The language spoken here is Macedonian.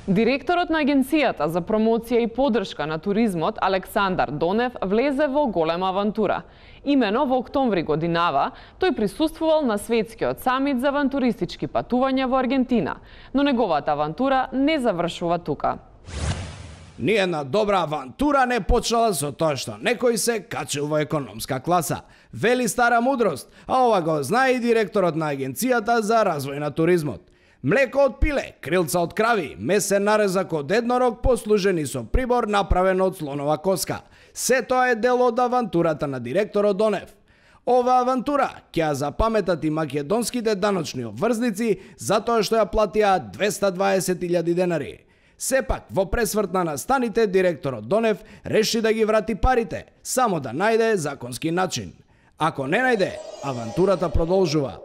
Директорот на Агенцијата за промоција и поддршка на туризмот Александар Донев влезе во голема авантура. Имено во октомври годинава тој присуствувал на светскиот самит за авантуристички патувања во Аргентина, но неговата авантура не завршува тука. Ниедна добра авантура не почнала со тоа што некој се качил во економска класа. Вели стара мудрост, а ова го знае и директорот на Агенцијата за развој на туризмот. Млеко од пиле, крилца од крави, месен нарезак од еднорог послужени со прибор направен од слонова коска. Се тоа е дел од авантурата на директорот Донев. Ова авантура ќе ја запаметат и македонските даночни обврзници затоа што ја платија 220.000 денари. Сепак, во пресврт на настаните, директорот Донев реши да ги врати парите, само да најде законски начин. Ако не најде, авантурата продолжува.